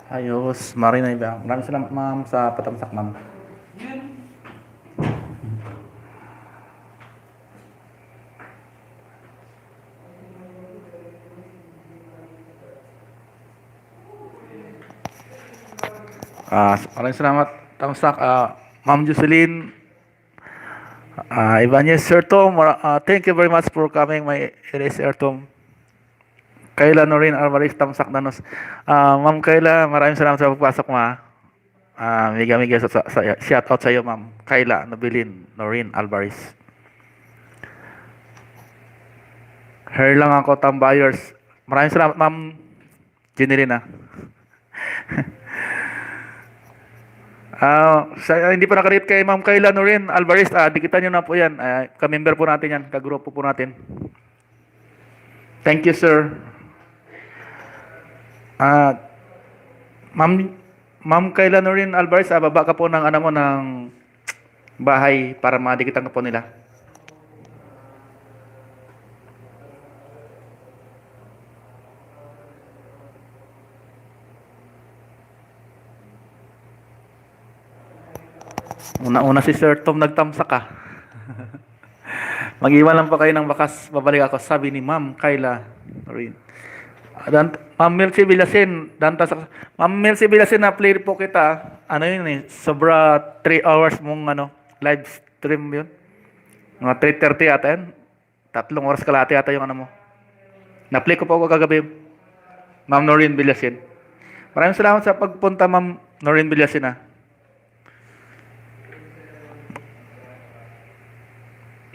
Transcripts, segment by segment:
Ayos, Marina Ibang. Maraming salamat ma'am sa patamsak ma'am. Maraming salamat tamsak. Ma'am Jocelyn, Ibanez, Sir Tom, thank you very much for coming my area Sir Tom. Kayla Norin Alvarez Tamsak Danos. Ma'am Kayla, maraming salamat sa pagpasok mo. Miga-miga shout out sa iyo ma'am. Kayla Nobilin Norin Alvarez. Her lang ako tambayers. Maraming salamat ma'am Jeneline. Hindi pa nakarate kay Ma'am Kayla Norin Alvarez, dikitan nyo na po yan. Ka-member po natin yan, ka-grupo po natin. Thank you, sir. Ma'am, Ma'am Kayla Norin Alvarez, baba ka po ng, ano mo, ng bahay para madikitan ka po nila. Una-una si Sir Tom nagtamsak ka. Mag-iwan lang po kayo ng bakas, babalik ako, sabi ni Ma'am Kayla Norin. Ma'am Melcy Villasin, Ma'am Melcy Villasin, na play po kita. Ano yun eh, sobra 3 hours mong live stream yun. Mga 3:30 ata yan. 3 oras kalahati ata yung ano mo. Na-play ko po ako kagabi. Ma'am Norin Villasin. Maraming salamat sa pagpunta, Ma'am Norin Villasin.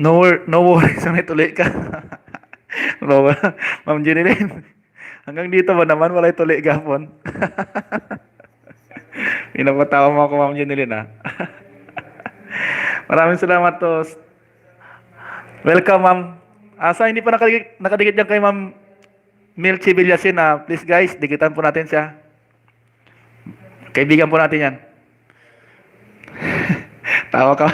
No worries, sanay tuloy ka. Ma'am Jeneline. Hanggang dito ba naman, walay tuli gapon. Pinapatawa mo ako, Ma'am Jeneline. Maraming salamat to. Welcome, Ma'am. Sa hindi pa nakadikit dyan kay Ma'am Melcy Villasin, please guys, dikitan po natin siya. Kaibigan po natin yan. Tawa ka.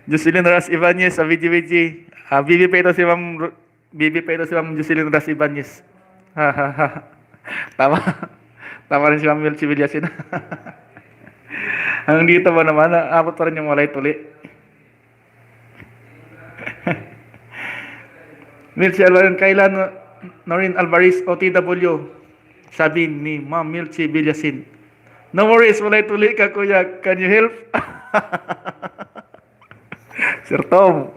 Jocelyn Ras Ibanez, BGBG. BB pa ito si Ma'am Jocelyn Ras Ibanez. Tama. Tama rin si Ma'am Melcy Villasin. Hanggang dito ba naman, abot pa rin yung walay tuli. Melcy Alvarez, Kayla Norin Alvarez, OTW. Sabi ni Ma'am Melcy Villasin. No worries, walay tuli ka kuya. Can you help? Sir Tom.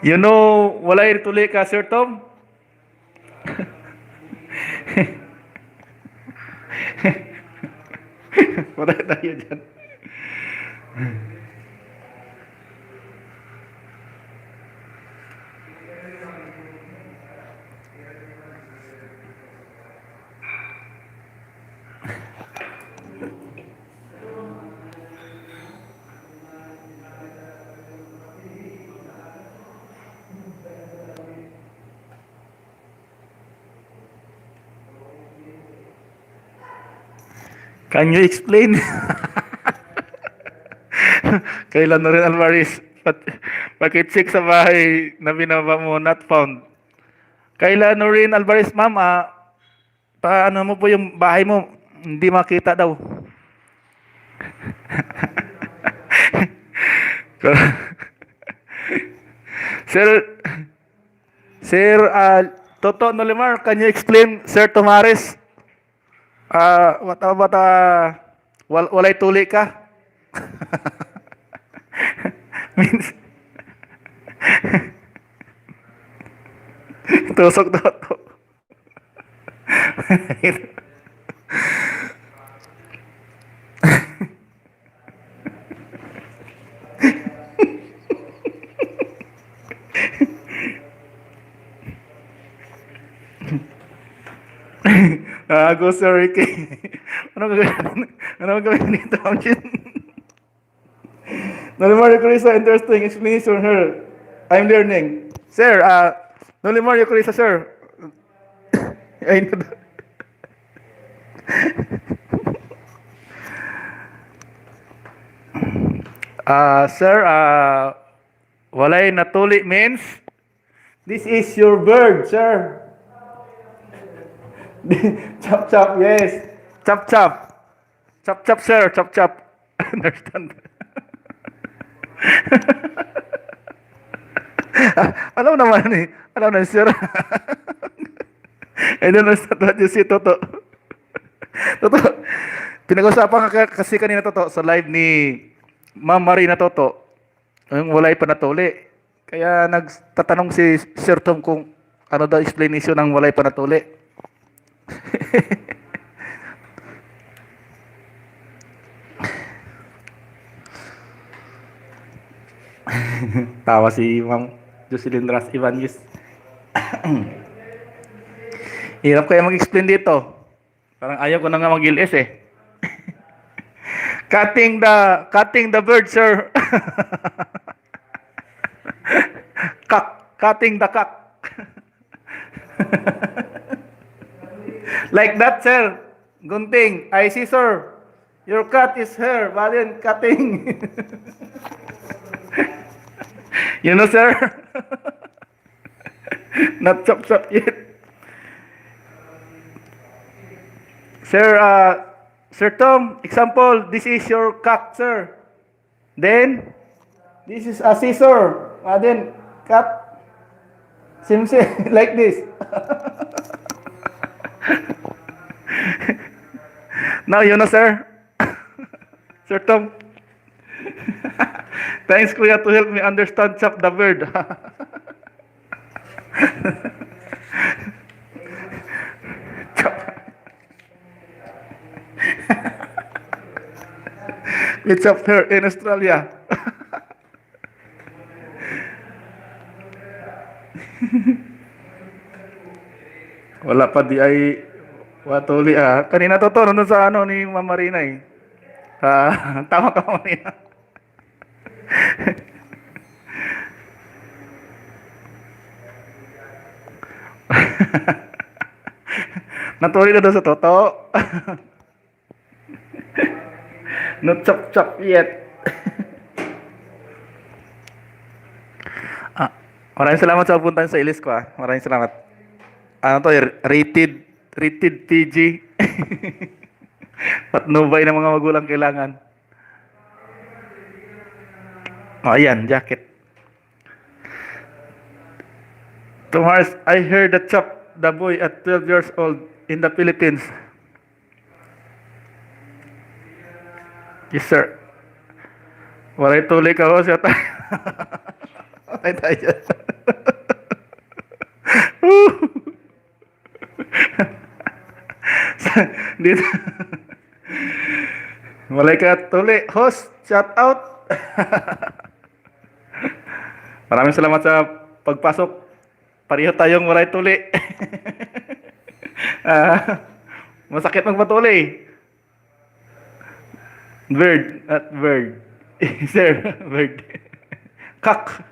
You know, walay tuli ka, Sir Tom? Wala tayo dyan. Can you explain? Kailan na rin Alvarez? Pakicheck sa bahay na binaba mo, not found. Kailan na rin Alvarez, ma'am, paano mo po yung bahay mo? Hindi makita daw. Sir, Toto Nolimar, can you explain, Sir Tomares? What about walay tuli ka? Means tusok Toto. Go Sir Ricky. Ano gagawin dito? Nolimar Yukurisa, interesting explanation here. I'm learning. Sir, Nolimar Yukurisa, sir. I know that. Sir, walay natuli means this is your bird, sir. Chop chop, yes. Chop chop. Chop chop, sir. Chop chop. Understand? Alam naman eh. Alam na, sir. I don't understand what you say, Toto. Toto, pinag-usapan kasi kanina, Toto, sa live ni Ma'am Marina, Toto, yung walay panatuli. Kaya nagtatanong si Sir Tom kung ano daw explanation ng walay panatuli. Tawa si Ma'am Jocelyn Ras Ibanez. Hirap kaya mag-explain dito. Parang ayaw ko na nga mag-LS eh. Cutting the bird, sir. Cutting the cock. Like that, sir. Gunting, I see, sir. Your cut is here, but then cutting. You know, sir? Not chop chop yet. Sir Tom, example, this is your cock, sir. Then, this is a scissor. Then, cut. Seems like this. Now, you know, sir? Sir Tom. Thanks, Kuya, to help me understand chop the bird. We chopped her in Australia. Wala pa di ay watuli ah. Kanina to nandun sa ano ni Ma'am Marina eh. Tama ka, Ma'am Marina. Natuli na doon sa Toto. Not chop yet. Maraming salamat sa pagpunta sa ilis ko ah. Maraming salamat. Ano to, rated PG. Patnubay ng mga magulang kailangan. Ayan, jacket. Tomorrow, I heard that chop the boy at 12 years old in the Philippines. Yes, sir. Walay tuloy ka ho siya tayo. Patay tayo dyan. Dito. Walay ka tuloy. Host, shout out. Maraming salamat sa pagpasok. Pareho tayong walay tuli. Masakit magpatuloy. Bird at bird. Sir, bird. Cock.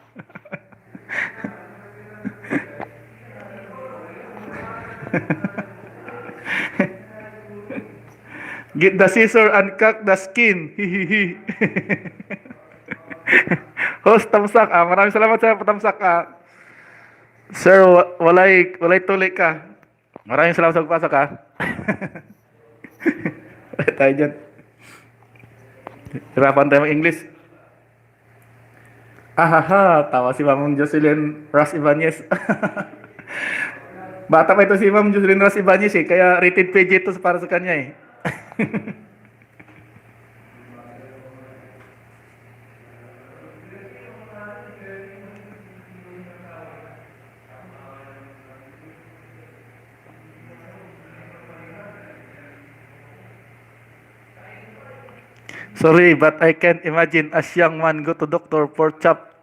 Get the scissor and cut the skin. Hihihi. Host, tamsak. Maraming salamat sa patamsak. Sir, walay tuloy ka. Maraming salamat sa pagpasok ha. Tayo dyan. Hirapan tayo mag-English. Ahaha, tawa si Ma'am Jocelyn Ras Ibanez. Bata pa ito si Ma'am Jocelyn Ras Ibanez eh, kaya rated PG ito para sa kanya eh. Sorry, but I can't imagine as young man go to doctor for chop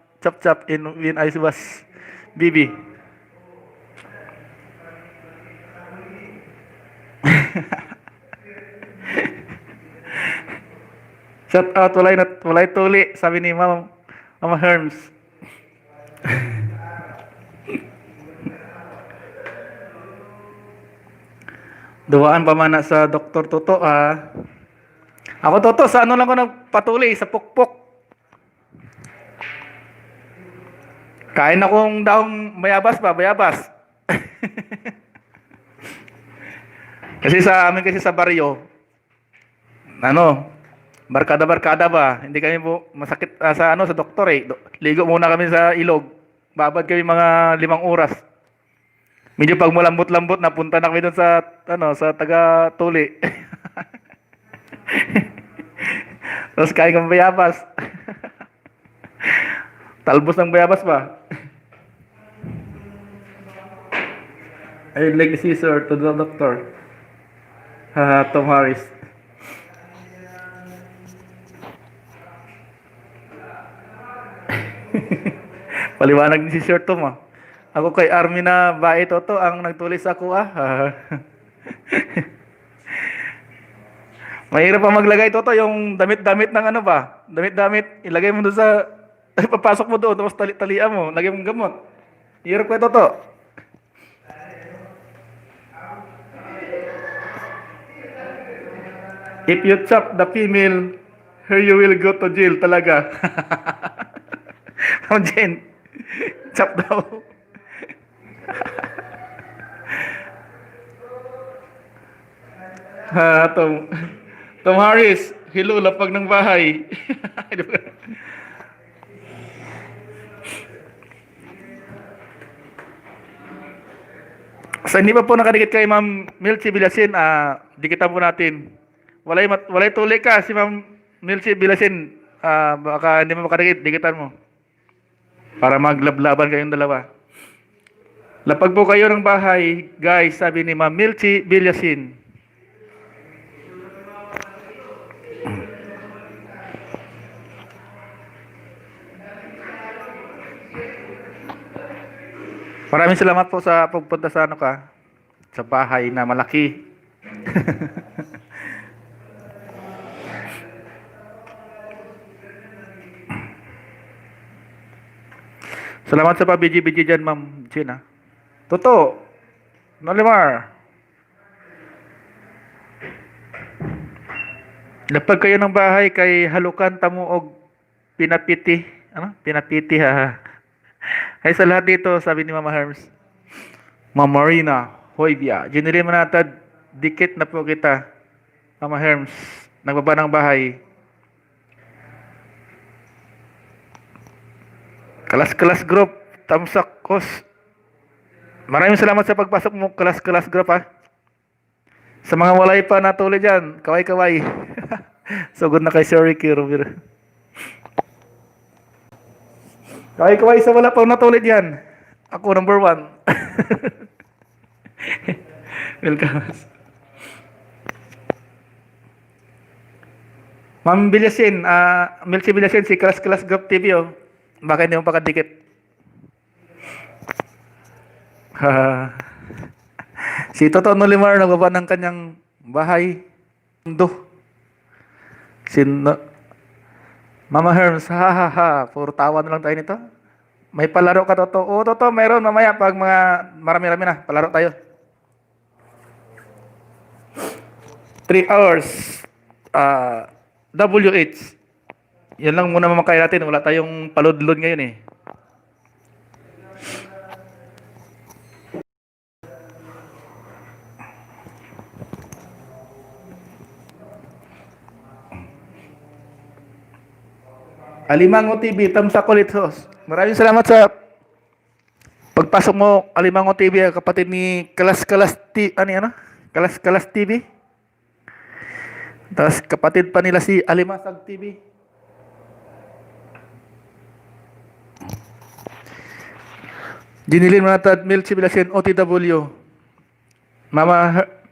in when I was baby. Shout out, walay tuli, sabi ni Mama Herms. Duwaan pa man na sa Dr. Toto ah. Ako Toto, sa ano lang ko nagpatuloy, sa pukpok. Kain akong daong bayabas. Kasi sa amin kasi sa baryo, ano, barkada-barkada ba? Hindi kami po masakit sa ano sa doktor eh. Ligo muna kami sa ilog. Babad kami mga 5 oras. Medyo pag malambot-lambot napunta na kami doon sa ano sa taga Tuli. Tapos kain kami bayabas. Talbos ng bayabas ba? I like the scissor to the doctor. Tom Harris. Paliwanag ni si Sir Tom ah. Ako kay Army na bae toto ang nagtulis ako ah. Mahirap pa maglagay toto yung damit-damit ng ano ba? Damit-damit ilagay mo doon sa papasok mo doon tapos tali-talian mo, lagay mong gamot. Hirap ko toto. If you chop the female, here you will go to jail talaga. Ang Jen, chop daw. Tom, Tom Harris, hello, lapag ng bahay. Sa hindi pa po nakadikit kay Ma'am Milchi Bilasin, dikitan po natin. Walay tuli ka si Ma'am Milchi Bilasin. Baka hindi mo makadikit, dikitan mo. Para maglablaban kayong dalawa. Lapag po kayo ng bahay, guys, sabi ni Ma'am Milchi Bilasin. Maraming salamat po sa pagpunta sa ano ka, sa bahay na malaki. Salamat sa pabiji-biji dyan, Ma'am Gina. Toto, Nolimar. Lapag kayo ng bahay kay halukan tamo og pinapiti. Ano? Pinapiti ha. Ay sa lahat dito, sabi ni Mama Herms. Mama Marina, Hoybia. Generin mo natad, dikit na po kita. Mama Herms, nagbaba ng bahay. Kelas-kelas group, tamsak kos. Maraming salamat sa pagpasok mo, kelas-kelas group ha. Sa mga walay pa natuloy dyan, kaway-kaway. Sugod na kay Sir Ricky Rovira. Kaway-kaway sa wala pa natuloy dyan. Ako number 1. Welcome. Ma'am Bilyasin, Milsi Bilyasin, si Kelas-Kelas Group TV oh. Baka hindi mo pakadikit. Si Toto Nolimar nagbaba ng kanyang bahay. Mundo. Mama Herms, ha ha ha. Puro tawa na lang tayo nito. May palaro ka, Toto. Oo, Toto, mayroon mamaya pag mga marami-rami na. Palaro tayo. 3 hours. WH. Yan lang muna mamakaya natin. Wala tayong palod-lod ngayon eh. Alimango TV, Tamsa Kulitos. Maraming salamat sa pagpasok mo, Alimango TV, kapatid ni Kalas-Kalas TV, ano? Kalas-Kalas TV. Tapos kapatid pa nila si Alimasag TV. Jinilin Manatad, Milchi Bilasin, OTW.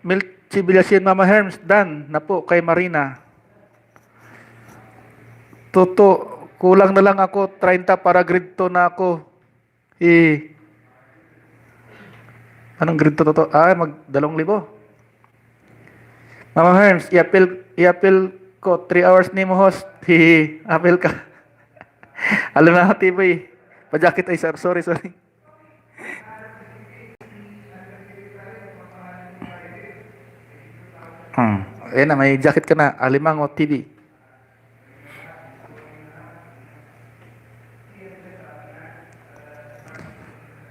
Milchi Bilasin, Mama Herms, Dan, na po kay Marina. Toto, kulang na lang ako, 30 para grade 2 na ako. Anong grade 2 toto? Mag 2,000. Mama Herms, i-appeal ko, 3 hours ni mo host. Appeal ka. Alam na TV. Pa-jacket ay sir, sorry. Ayan na, may jacket ka na. Alimango TV.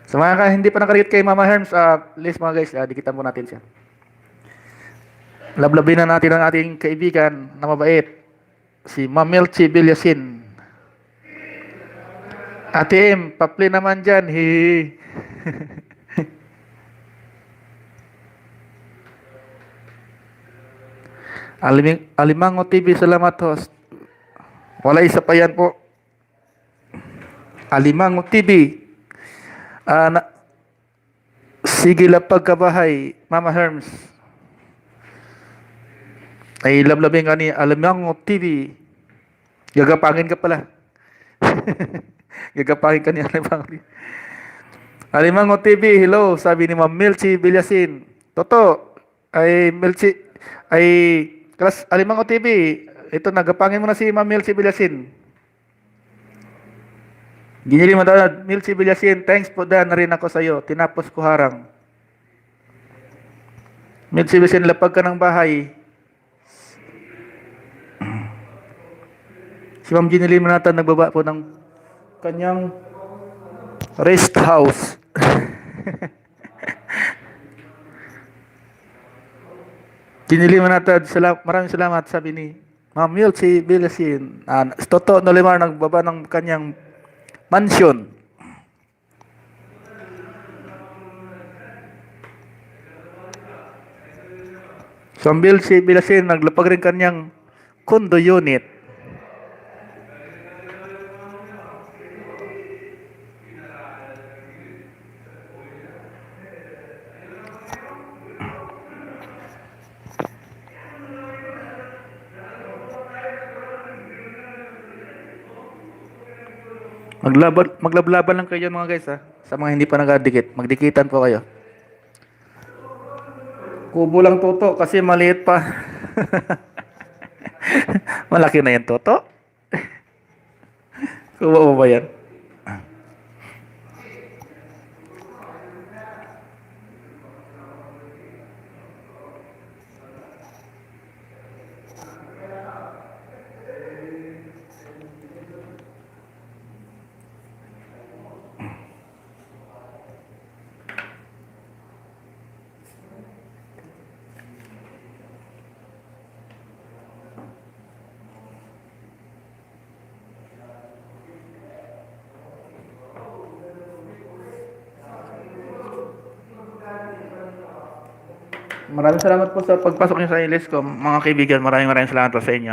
Sa mga hindi pa nakarigit kay Mama Herms, please mga guys, dikitan po natin siya. Lablabin na natin ang ating kaibigan na mabait, si Ma'am Melchi Villasin. Ate M, papli naman dyan. Hi. Alimango TV, salamat host. Wala isa pa yan po. Alimango TV. Sige lang pagkabahay, Mama Herms. Ay lablabing ka ni Alimango TV. Gagapangin ka pala. Gagapangin ka ni Alimango TV. Alimango TV, hello, sabi ni Ma'am Melchi Villasin. Toto, ay Melchi, ay Kelas Alimango TV, ito nagapangin mo na si Ma'am Melchi Villasin. Ginili mo daw, Melchi Villasin, thanks po na rin ako sa iyo, tinapos ko harang. Melchi Villasin, lapag ka ng bahay. Si Ma'am Ginili Manatan nagbaba po ng kanyang rest house. Ginili Manatan, maraming salamat, sabi ni Ma'am Melchi Villasin. Toto Nolimar nagbaba ng kanyang mansion. So, Ma'am Melchi Villasin naglapag rin kanyang condo unit. Maglablaban lang kayo mga guys ha. Sa mga hindi pa nagdikit, magdikitan po kayo. Kubo lang Toto kasi maliit pa. Malaki na yan Toto. Kubo mo ba yan? Maraming salamat po sa pagpasok niyo sa ilis ko. Mga kaibigan, maraming salamat po sa inyo.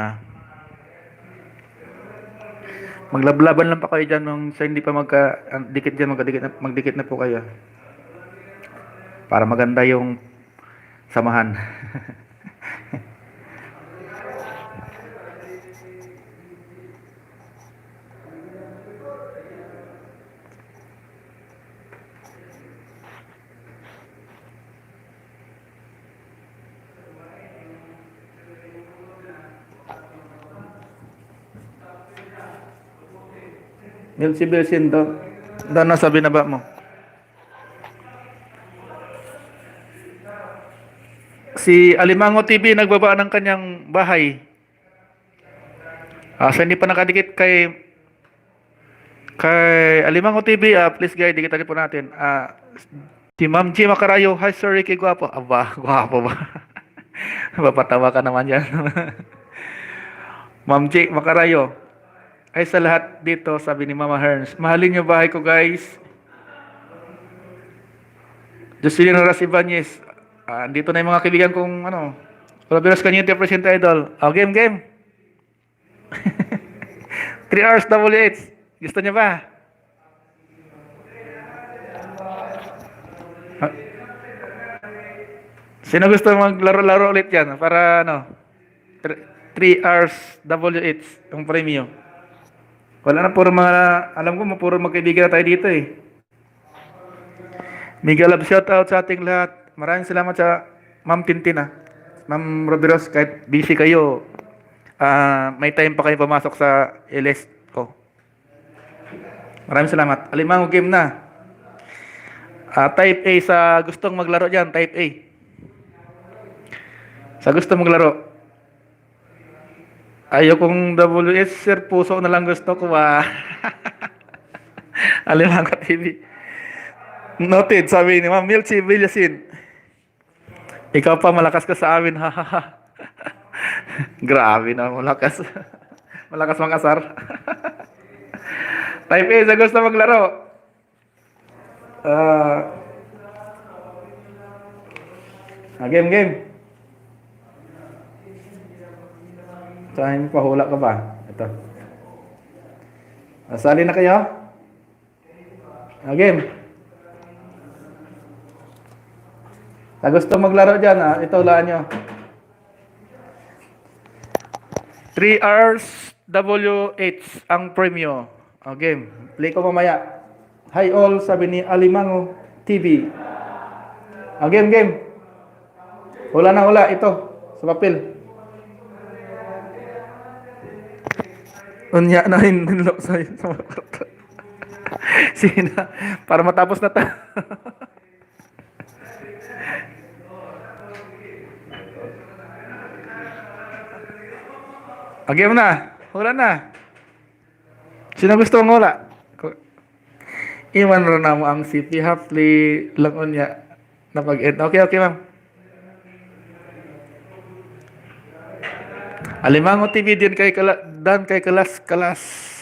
Maglablaban lang pa kayo dyan nung sa hindi pa magdikit dyan, magdikit na po kayo. Para maganda yung samahan. Yung si Belsin daw. Daw sa binaba mo. Si Alimango TV nagbaba ng kanyang bahay. Sa hindi pa nakadikit kay Alimango TV, please guys, dikitan po natin. Si Ma'am G Macarayo, hi Sir Ricky, guwapo. Aba, guwapo ba? Mapatawa ka naman yan. Ma'am G Macarayo, ay sa lahat dito, sabi ni Mama Herns, mahalin niyo bahay ko guys. Jocelyn Ras Ibanez, dito na yung mga kaibigan kong Roberos Kanyente, President Idol. Game. 3 hours WH. Gusto niyo ba? Sino gusto maglaro-laro ulit yan? Para 3 hours WH yung premium. Wala na, puro mga, alam ko, puro magkaibigan na tayo dito eh. Miguel Love, shout out sa ating lahat. Maraming salamat sa Ma'am Tintin Ma'am Roberos, kahit busy kayo, may time pa kayo pumasok sa LS ko. Maraming salamat. Alimango game na. Type A sa gustong maglaro dyan, type A. Sa gustong maglaro. Ayokong WS, sir, puso na lang gusto ko Alimango TV. Noted, sabi ni Ma'am Melchi Villasin. Ikaw pa malakas ka sa amin, ha ha ha. Grabe na, malakas. Malakas mang-asar. Type A, sa gusto maglaro. Ah, game. Saan pahula ka ba? Ito. Sali na kayo? Game. Sa gusto maglaro dyan, ito hulaan nyo. 3 hours WH ang premyo. Game. Play ko mamaya. Hi all, sabi ni Alimango TV. Game. Hula na hula, ito. Sa papel. Unya na hinlo sa mga kwarto. Sina, para matapos na ta. Game na. Hula na. Sino gusto mong hula? Iwan ro na mo ang CP Hapli lang unya na pag-end. Okay, ma'am. Alimango TV din kay dan kay kalas.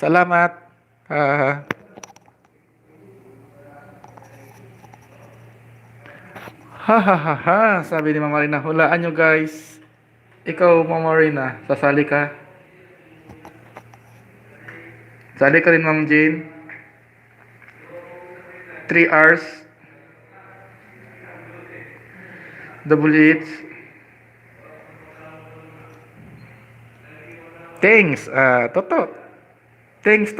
Salamat. Sabi ni Mama Rina, hulaan nyo guys. Ikaw, Mama Rina, sasali ka? Sali ka rin, Ma'am Jane. 3 hours. WH. Thanks, Toto. Thanks.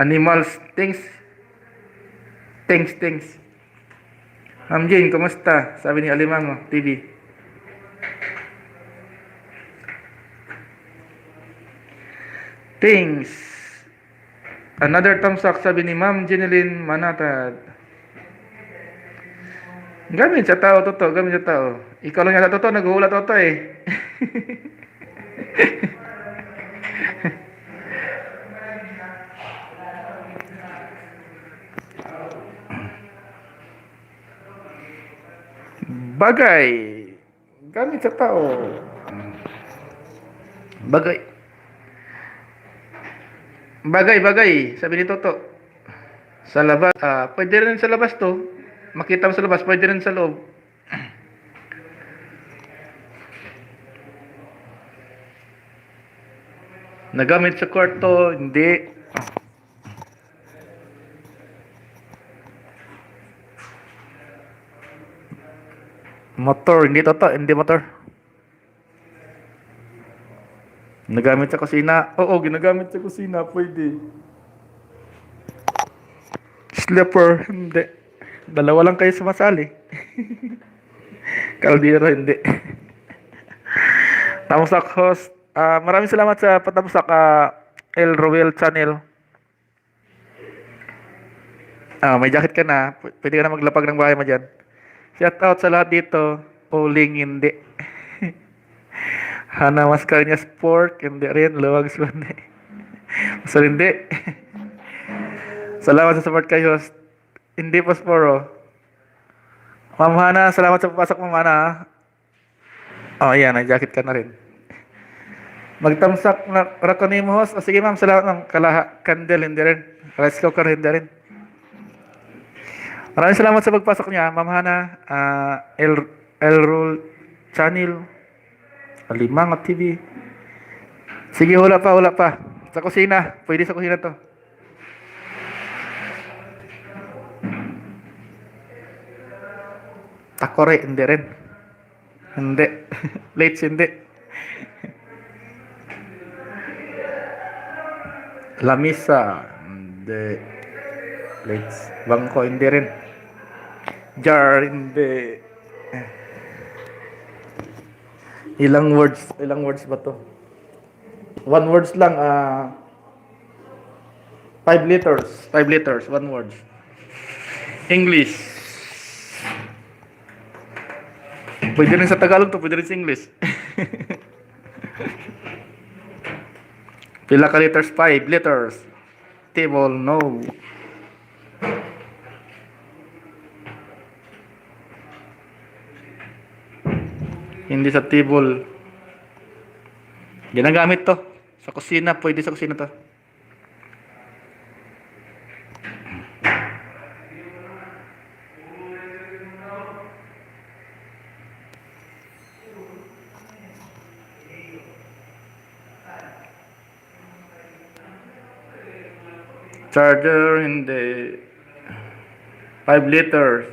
Animals, thanks. Ma'am Jane, kumusta? Sabi ni Alimango TV. Thanks. Another thumbs up, sabi ni Ma'am Jeneline Manatad. Gamit sa tao, Toto. Ikaw lang yata, Toto. Naghuhula, Toto eh. Bagay. Gamit sa tao. Bagay. Sabi ni Toto. Sa labas. Pwede rin sa labas to. Makita mo sa labas. Pwede rin sa loob. Nagamit sa kwarto. Hindi. Motor. Hindi Toto. Hindi motor. Nagamit sa kusina. Oo, ginagamit sa kusina. Pwede. Slipper. Hindi. Dalawa lang kayo sumasali. Kaldero, hindi. Tamusak host. Maraming salamat sa patamusak El Roel Channel. May jacket ka na. Pwede ka na maglapag ng bahay mo dyan. Shout out sa lahat dito. Uling, hindi. Hana Mascareñas Pork, hindi rin. Luwag hindi. Masal, hindi. Salamat sa support kayo, host. Hindi Posporo. Ma'am Hana, salamat sa papasok, Ma'am Hana. Ayan, jacket ka na rin. Magtamsak na rakonimo, host. Sige, ma'am, salamat, ma'am. Kalaha, candle, hindi rin. Rice cooker, hindi rin. Maraming salamat sa pagpasok niya, Ma'am Hana. El Rule Channel. Alimango TV. Sige, hula pa. Sa kusina. Pwede sa kusina to. Takore, hindi rin. Hindi. Late, hindi. Lamisa. Hindi. Late. Bangko, hindi rin. Jar, hindi. Ilang words ba to? 1 words lang. 5 letters, 1 word. English. Pwede rin sa Tagalog to, pwede rin sa English. Pila ka letters? 5 letters. Table, no. Hindi sa table. Ginagamit to. Sa kusina, pwede sa kusina to. Charger, hindi. 5 liters.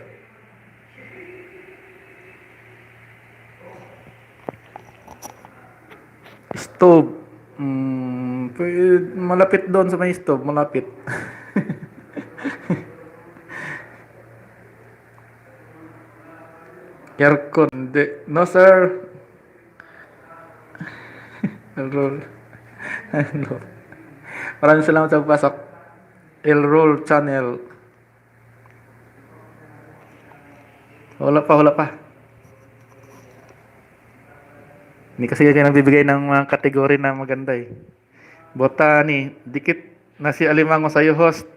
Stove. Malapit doon sa may stove, malapit. Aircon, hindi. No, sir. Roll. Roll. Maraming salamat sa pagpasok. Roll channel. Wala pa, wala pa. Hindi kasi kayo nagbibigay ng mga kategory na maganda eh. Botani, dikit na si Alimango sa'yo, host.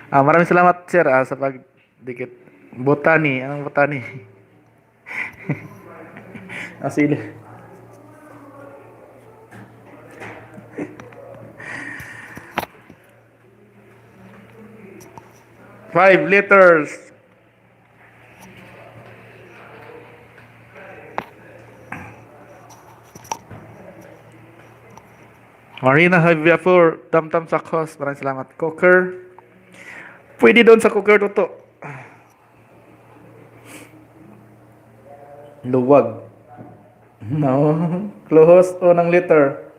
Maraming salamat, sir, sa pagdikit. Botani, anong botani? Sili. Five liters. Marina Haviapur, Tamtam Sakos, maraming salamat. Cooker. Pwede doon sa cooker to. Luwag. No. Close o ng liter.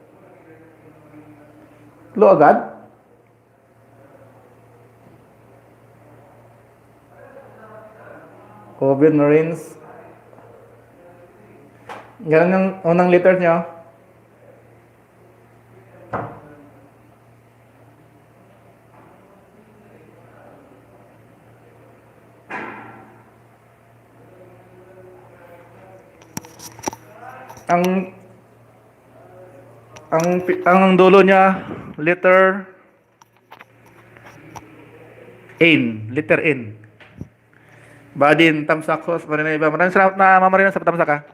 Lo agad? Oven rinse. Ganun yung unang liter nyo. Ang dulo niya liter N. Badin Tamsak host Marina iba. Maraming salamat na Mama Marina sa patamsak ha.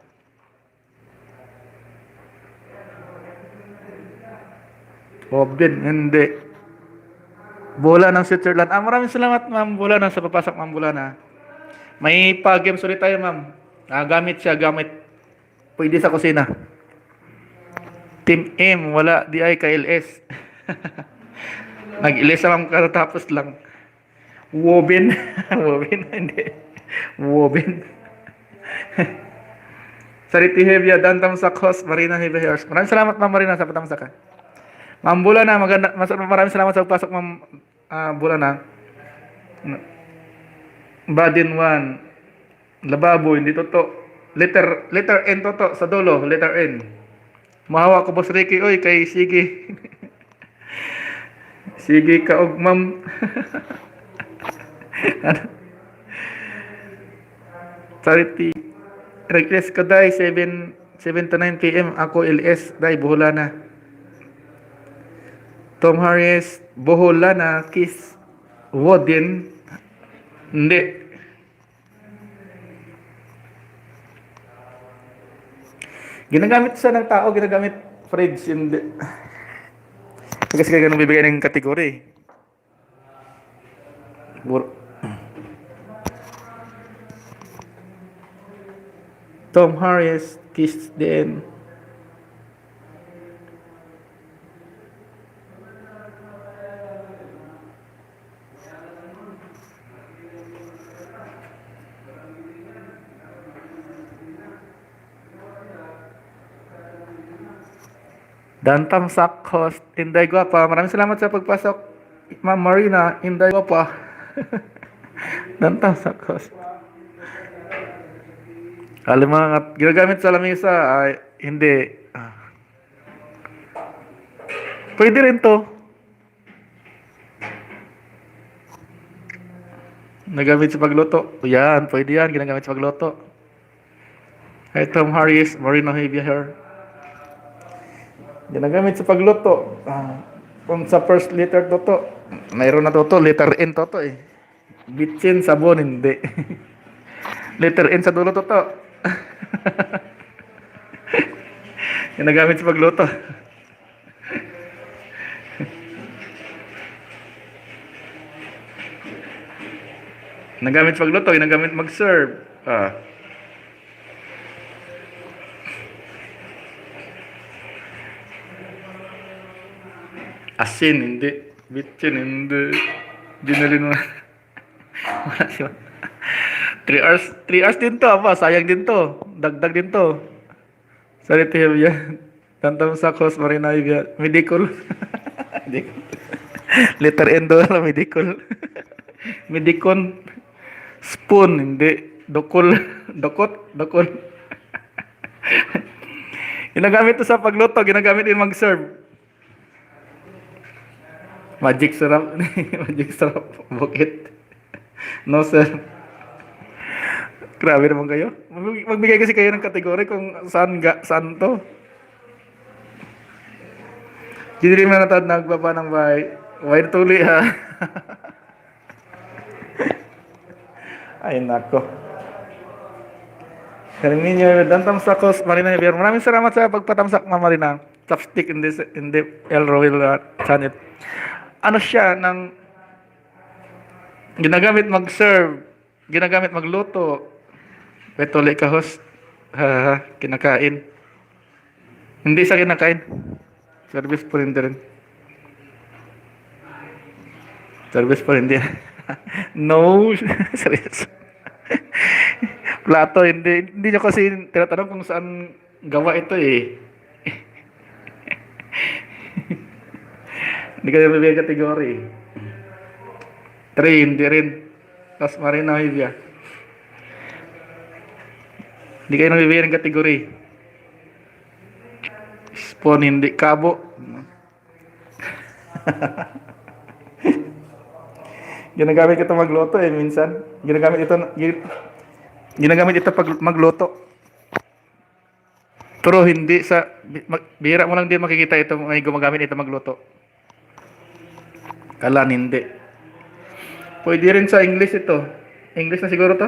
Oven, hindi. Bola ng Switzerland. Maraming salamat Ma'am Bola na sa papasok Ma'am Bola na. May pa-games ulit tayo Ma'am. Gamit siya, gamit. Pwede sa kusina. Team M, wala DI KLS. Nag-ilis naman katatapos lang. Woven. Woven, hindi. Woven. Sariti Hevia, Dantam Sakos, Marina Hevia Hairs. Maraming salamat Ma'am Marina sa patamsaka. Ma'am Bula na, maraming salamat sa pagpasok Ma'am Bula na. Badin 1. Lababo, hindi totoo. Letter N toto sa dulo, letter N. Mahawa ko Boss Ricky, oy kay sige. Sige ka og ma'am. Charity. Request ko dai 7 to 9 PM ako LS dai buhola na. Tom Harris buhola na kiss Wodin. Hindi. Ginagamit siya ng tao, ginagamit fridge, hindi. Kasi kaya ganun bibigay ng kategory. Tom Harris, Kiss din. Dantam Sak host, Inday Guapa. Maraming salamat sa pagpasok. Ma'am Marina, Inday Guapa. Dantam Sak host. Alimangat, ginagamit sa lamesa, hindi. Pwede rin to. Nagamit sa pagluto. Yan, pwede yan, ginagamit sa pagluto. Hi Tom Harris, Marina Hevia Hair. Ginagamit sa pagluto. Kung sa first letter toto, mayroon na toto, letter N toto eh. Bitchin, sabon, hindi. Letter N sa dulo toto. Ginagamit sa pagluto. Ginagamit sa pagluto, ginagamit mag-serve. Asin, hindi. Bitchin, hindi. Dinalin mo. Wala siya. 3 hours, 3 hours din to, apa, sayang din to. Dagdag din to. Sorry to hear yan. Tantam sa kos marina ya. Medicol. Medicol. Letter N doon na medicol. Medicon. Spoon, hindi. Dokol. Dokol. Ginagamit to sa pagluto, ginagamit din mag-serve. Magic syrup. Magic syrup. Bukit. No, sir. Grabe naman kayo. Magbigay kasi kayo ng kategory kung saan to. Hindi rin na natad nagbaba ng bahay. Bahay na tuli ha. Ay nako. Carminio, Dantam Sakos, Marina Javier. Maraming salamat sa pagpatamsak, Ma'am Marina. Chopstick in the El Royal channel. Ano siya ng ginagamit mag-serve, ginagamit magluto. Petole ka host. Kinakain. Hindi sa kinakain. Service po rin din. Service po rin din. No, serious. Plato, hindi nyo kasi tinatanong kung saan gawa ito eh. Hindi kayo mabigay kategory. 3, hindi rin. Tapos Marina Hivia. Hindi kayo nabibigay ng kategory. Spoon, hindi. Kabo. Ginagamit ito magluto eh, minsan. Ginagamit ito pag magluto. Pero hindi sa bihira mo lang din makikita ito may gumagamit ito magluto. Kalan hindi. Pwede rin sa English ito. English na siguro to?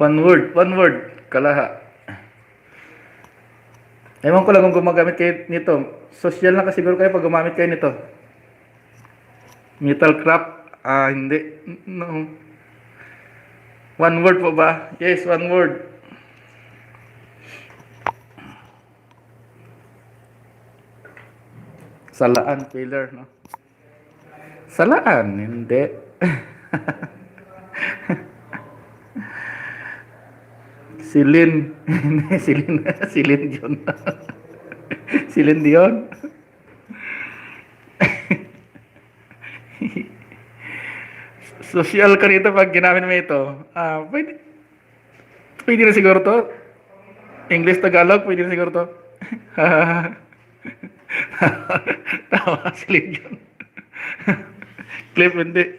One word. Kalaha. Ewan ko lang kung gumagamit kayo nito. Social na kasi siguro kayo pag gumamit kayo nito. Metal craft. Hindi. No. One word po ba? Yes, one word. Salaan, Taylor, no? Salaan, hindi. Silin. Silin Dion. Silin Dion. Social ka rito pag ginamit mo ito. Pwede na siguro to. English, Tagalog, pwede na siguro to. Tawa, Silin Dion. Clip, hindi.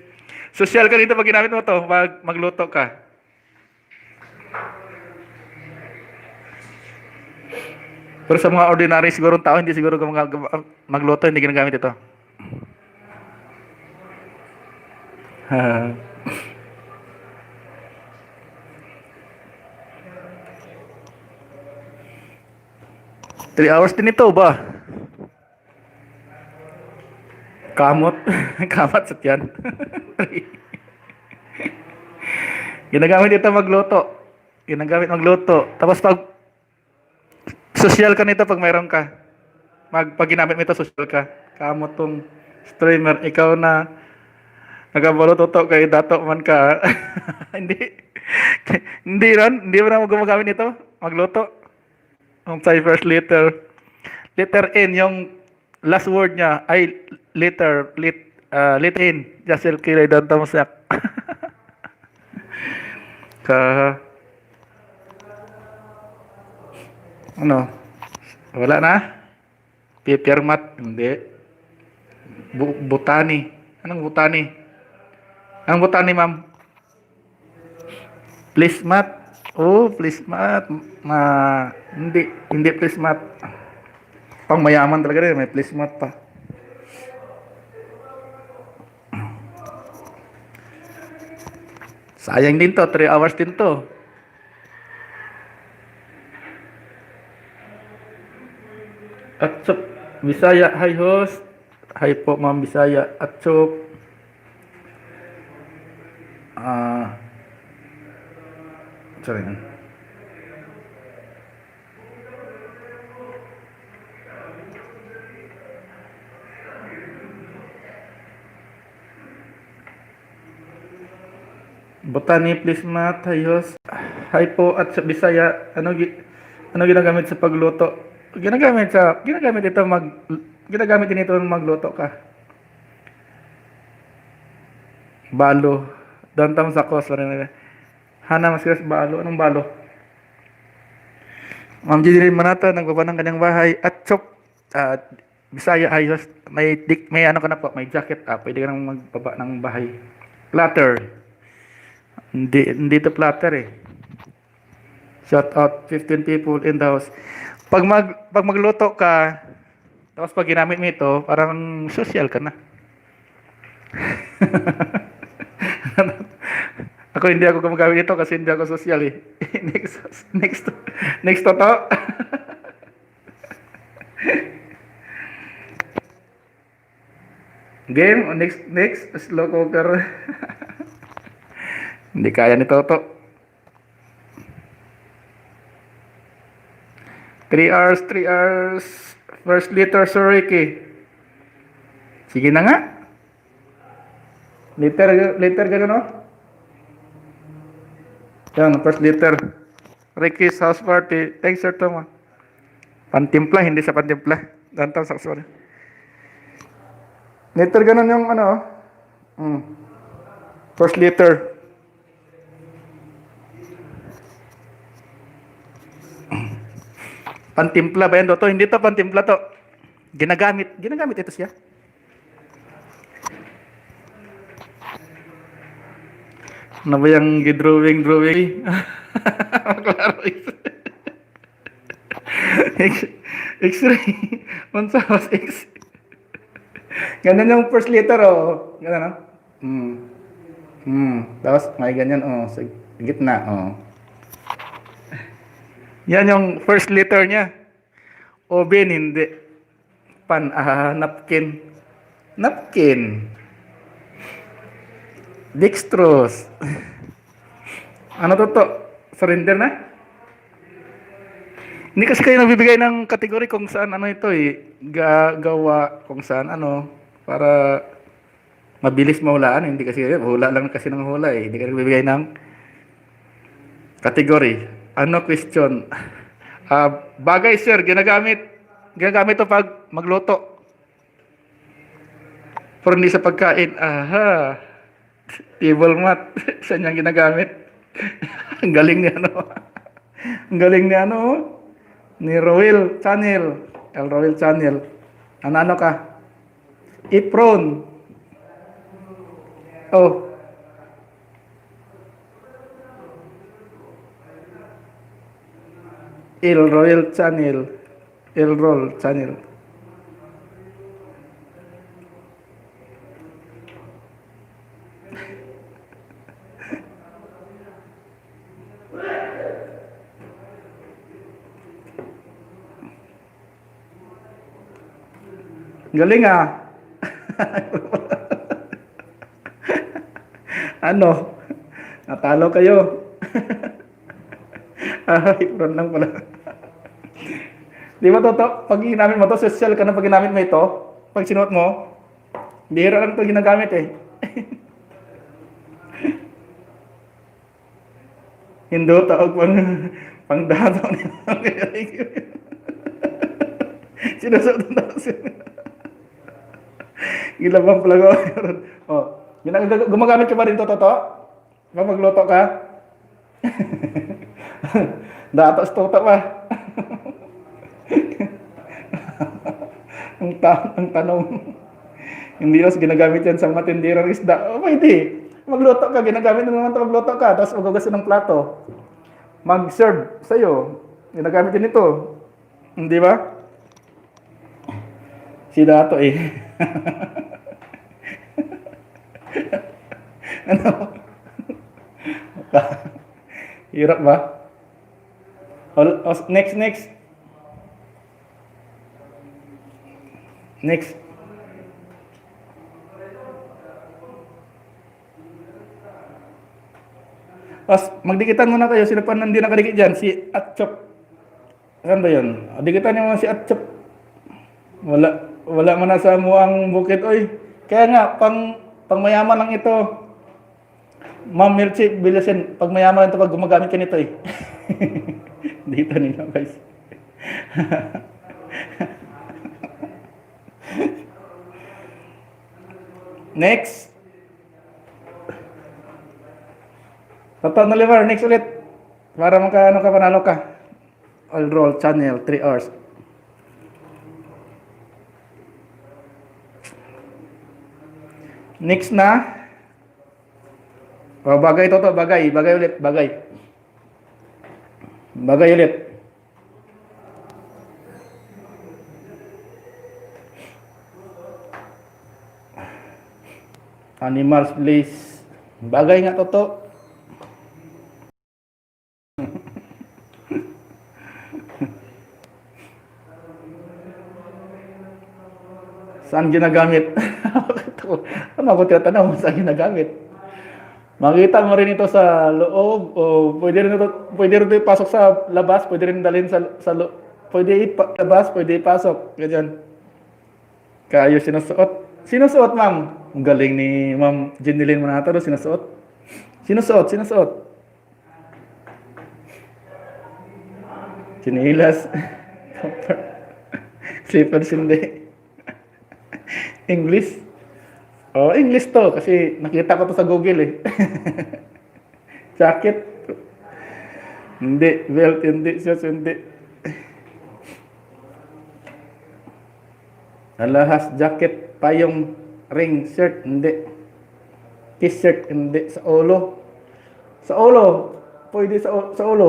Social ka rito pag ginamit mo to, pag magluto ka. Pero sa mga ordinary siguro tao, hindi siguro magluto, hindi ginagamit ito. 3 hours din ito ba? Kamot. Kamat sa tiyan. Ginagamit ito magluto. Tapos pag social ka nito pag mayroon ka. Pag ginamit mo ito, social ka. Kamot tong streamer. Ikaw na nagabalo-toto kay dato man ka. Hindi mo na gumagamit nito. Magluto. Ang first letter. Letter N, yung last word niya ay letter N. Jasel kilay doon tamusak. Ano? Wala na? Pipirmat? Hindi. Botani. Anong botani? Anong botani, ma'am? Plismat. Oh, plismat. Hindi plismat. Pang mayaman talaga rin, may plismat pa. Sayang din to, 3 hours din to. Atsup, Bisaya, hi host. Hi po, Ma'am Bisaya. Atsup. Ah, sorry. Botany, please, Matt. Hi host. Hi po, at sa Bisaya. Ano ginagamit sa pagluto? Ginagamit din ito magluto ka. Balo. Downtown sa Coast. Hana, mas balo. Anong balo? Ma'am Jenny Manata, nagbaba ng kanyang bahay. At chop, ah, Bisaya ayos. May ano ka na po, may jacket. Pwede ka nang magbaba ng bahay. Platter. Hindi to platter eh. Shout out 15 people in the house. Pag magluto ka, tapos pag ginamit mo ito, parang social ka na. Hindi ako gumagamit ito kasi hindi ako social eh. next, next to to. Game, next, slow cooker. Hindi kaya ni Toto. 3 hours, 3 hours. First liter, Sir Ricky. Sige na nga. Liter gano'n, no? Yan, first liter. Ricky's house party. Thanks, Sir Tom. Pantimpla, hindi sa pantimpla. Dantaw, sakso. Liter gano'n yung ano. First liter. Pantimpla ba yan, Toto? Hindi to pantimpla to. Ginagamit ito siya. Ano ba yung drawing? Maklaro. X-ray. Unsa was X? Ganun yung first letter, oh. Ganun, no? Tapos may ganyan, oh. Sa gitna, oh. Yan yung first letter niya. Oben, hindi. Napkin. Napkin. Dextrose. Ano to? Surrender na? Hindi kasi kayo nagbibigay ng kategory kung saan ano ito eh. Gawa kung saan ano. Para mabilis mahulaan. Hindi kasi hula lang kasi ng hula eh. Hindi kayo nagbibigay ng kategory. Ano question? Bagay sir, ginagamit to pag magluto. Pero hindi sa pagkain. Aha. Table mat. Saan yung ginagamit? Ang galing ni ano. Ang galing ni ano. Ni Roel Channel. Roel Channel. Ano ka? Apron. Oh. Royal Channel. Roll Channel. Galing ah. Ano? Natalo kayo. Ipron lang pala. Di ba Toto? Pag ginamit mo to, social ka na pag ginamit mo ito. Pag sinuot mo, bihira lang ito ginagamit eh. Hindi tawag pang dato. Sinusot na siya. Gilabang pala ko. Oh, gumagamit ka ba rin to, Toto? Magluto ka? Datos Toto pa. ang tanong. Hindi mas ginagamit yan sa mga tindirang isda. Oh, pwede. Magluto ka, ginagamit mo naman ito magluto ka, tapos magagas ng plato. Mag-serve sa'yo. Ginagamit din ito. Hindi ba? Si Dato eh. Ano? Hirap ba? Next, next. Next. Magdikitan muna kayo. Sino pa hindi nakadikit dyan? Si Atchop. Saan ba yun? Dikitan niyo mga si Atchop. Wala man na sa mo ang bukit. Oy, kaya nga, pang mayaman lang ito. Ma'am Milchi Bilasin, pag mayaman lang ito pag gumagamit ka nito eh. Dito nila guys. Next. Totoo na liver, next ulit. Para makaano ka, panalo ka. All roll channel, 3 hours. Next na. Bagay to, bagay ulit, bagay. Bagay ulit. Animals, please. Bagay nga toto. Saan ginagamit? Ano ako tinatanong, saan ginagamit? Makita mo rin ito sa loob o pwede rin ito ipasok sa labas, pwede rin dalhin sa loob. Pwede labas, pwede ipasok. Ganyan. Kayo sinusuot. Sinusuot, ma'am. Ang galing ni Ma'am Jeneline Manataro, sinusuot. Sinusuot. Chinilas. Slippers hindi. English. Oh, English to kasi nakita ko to sa Google eh. Jacket. Hindi, belt hindi, shorts hindi. Alahas jacket, payong ring shirt hindi. T-shirt hindi, sa ulo. Pwede sa ulo.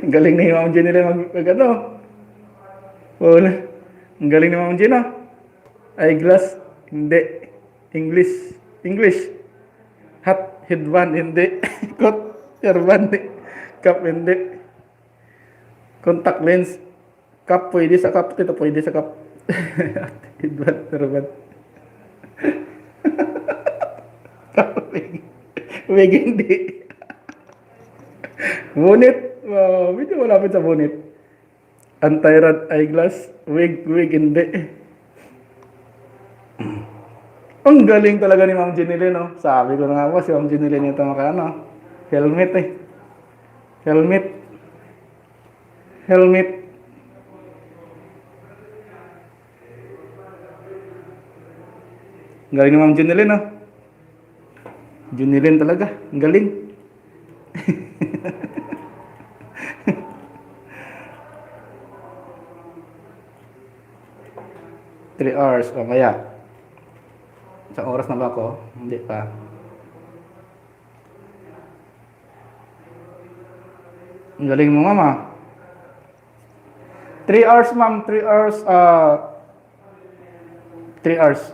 Galing ni Ma'am Jenny mag ano. Ang galing ni Ma'am Jenny. Eyeglass, hindi. English. Hat, headband, hindi. Coat, hairband, hindi. Cap, hindi. Contact lens. Cap, pwede sa cap. Ito, pwede sa cap. Headband, hairband. Wig, hindi. Bonnet. Medyo malapit sa bonnet. Anti-rad eyeglass. Wig, hindi. Ang galing talaga ni Ma'am Jeneline, no? Sabi ko na nga po, si Ma'am Jeneline ito makano. Helmet eh. Helmet. Ang galing ni Ma'am Jeneline, no? Jeneline talaga. Ang galing. Three hours, mamaya. Sa oras na ba ako? Hindi pa. Ang galing mo, mama. 3 hours, ma'am. 3 hours. 3 hours.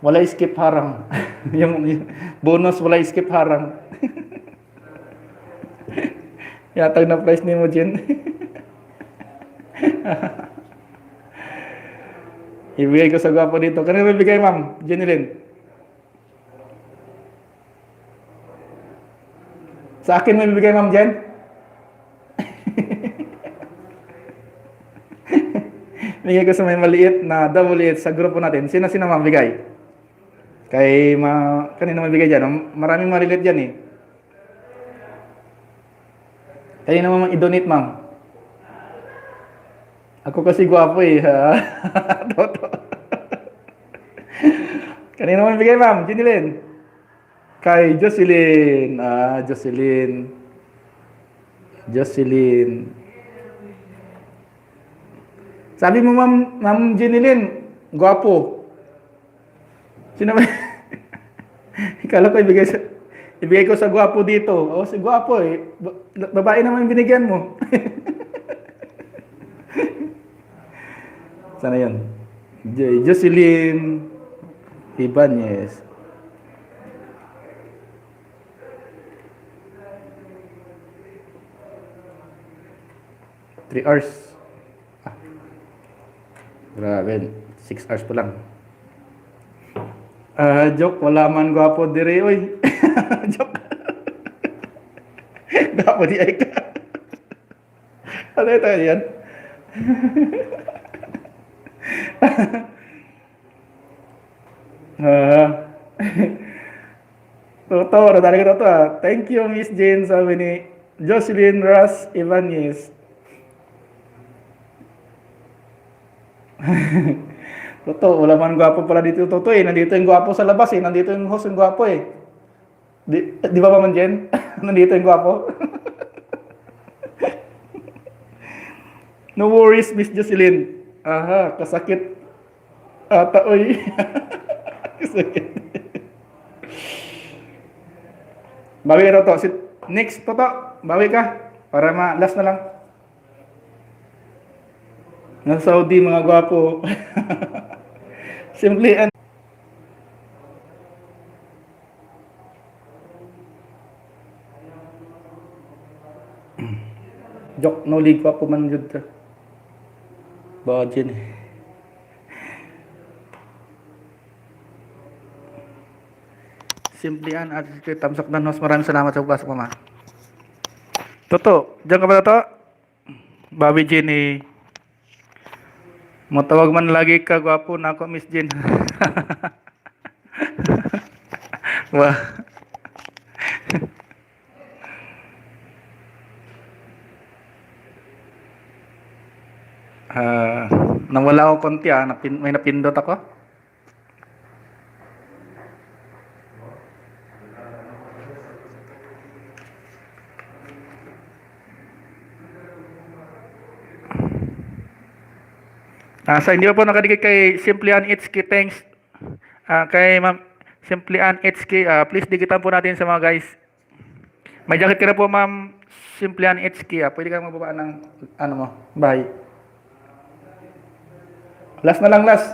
Wala skip harang. yung bonus, wala skip harang. Yatag na price ni mo, Jen. Ibigay ko sa gwapo dito. Kanina may bigay, ma'am? Jeneline. Sa akin may bigay, ma'am Jen? Bigay ko sa may maliit na maliit sa grupo natin. Sino ma'am bigay? Kanina may bigay dyan. Maraming maliit dyan eh. Kanina ma'am i-donate, ma'am. Ako kasi gwapo eh. Toto. Kanina mo bigay, ma'am? Jeneline. Kay Jocelyn. Jocelyn. Sabi mo, ma'am Jeneline, gwapo. Sino ba? Ikala ko ibigay ko sa gwapo dito. Oh, si gwapo eh. Babae naman binigyan mo. Sana yun? Jocelyn Ibanez. 3 hours. Ah, grabe. 6 hours pa lang. Joke, wala man gwapo dire, oy. Joke. Gwapo di ay ka. Ano ito yan? Ah, totoo, nadali ko totoo. Thank you, Miss Jane, sabi ni Jocelyn Ross Ibanez. Totoo, wala man gwapo pala dito, totoo eh. Nandito yung gwapo sa labas eh. Nandito yung host yung gwapo eh. Di ba man, Jen? Nandito yung gwapo. No worries, Miss Jocelyn. Aha, kasakit. Ata, oy. Kasakit. Bawi ka to. Next, Toto. Bawi ka. Para last na lang. Nasa Saudi, mga gwapo. Simply and joke, no league pa po man yun ka. Bawad yun eh. Simply and attitude, tamsak na nos. Maraming salamat sa pagpasok, mama. Toto, diyan ka ba, Toto? Bobby Jenny. Matawag man lagi ka, gwapo na ako, Miss Jen. Wah. Nawala ako konti may napindot ako. Sa hindi pa po nakadikit kay Simply Ann Itski, thanks. Kay Ma'am Simply Ann Itski, please dikitan po natin sa mga guys. May jacket ka na po, Ma'am Simply Ann Itski. Pwede kang magbaba ng ano mo, bye. Last na lang, last.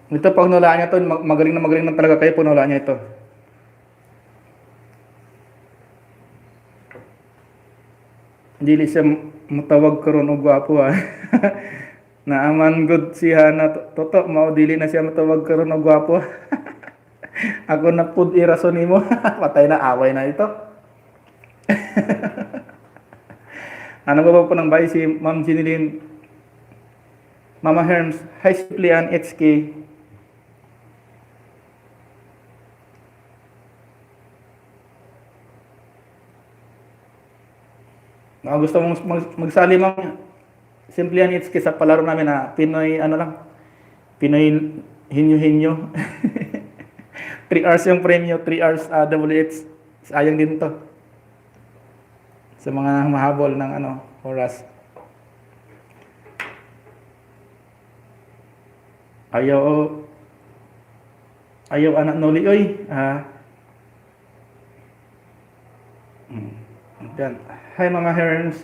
Ito pag nulaan niya to, magaling na talaga kayo po nulaan niya ito. Dili siya matawag karon og gwapo Naaman good si Hana. Toto, mao dili na siya matawag karon og gwapo. Ako na pud irason nimo. Patay na, away na ito. Ano ba po ng bahay si Ma'am Jinilin? Mama Herms, hi Simply Ann HK. Gusto mong magsali, Ma'am Simply Ann HK, sa palaro namin na Pinoy, Pinoy hinyo-hinyo. 3 hours yung premyo, 3 hours WH. Sayang din to. Sa mga mahabol ng oras. Ayaw anak noli, oy. Yan. Hi mga herons.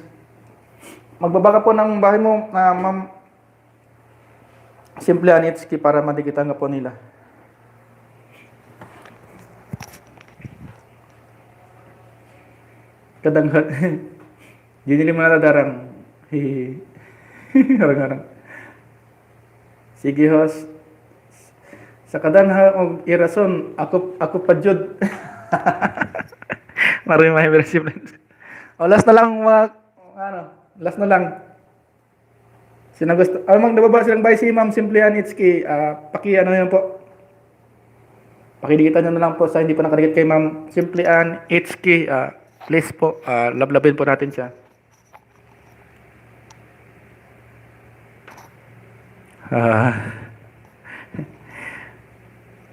Magbabaka po ng bahay mo, Ma'am Simply Ann HK, para madikitan ka po nila. Kadanghat. Hindi mo natadarang. Harang-harang. Sige, host. Sa kadanha og irason, ako pa jud. Maraming mga last na lang last na lang. Sino gusto? Magbaba silang by si Ma'am Simply Ann HK. Yan po. Pakidikitan nyo na lang po sa hindi pa nakadikit kay Ma'am Simply Ann HK. Please po, lablabin po natin siya.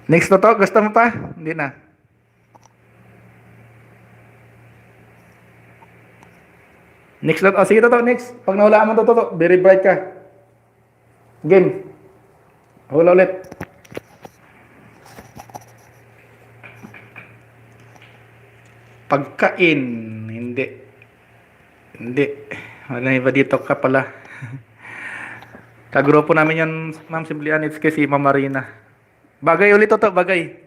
Next na to, gusto mo pa? Hindi na. Next na to, sige to, next. Pag nahulaan mo to, very bright ka. Game. Hula ulit. Pagkain, hindi. Wala iba dito ka pala. Kagrupo namin yan, Ma'am Simply Ann HK, si Ma'am Marina. Bagay ulit to, bagay.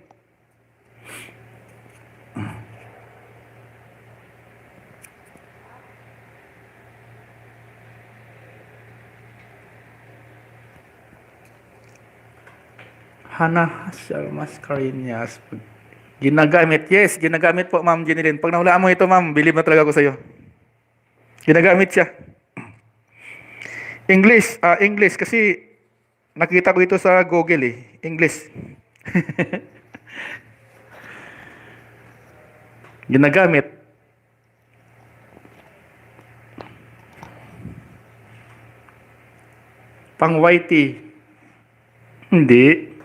Hana Mascareñas. Ginagamit. Yes, ginagamit po, Ma'am Jeneline. Pag nahulaan mo ito, Ma'am, believe na talaga ako sa'yo. Ginagamit siya. English. English. Kasi nakita ko ito sa Google eh. English. Ginagamit. Pang whitey. Hindi.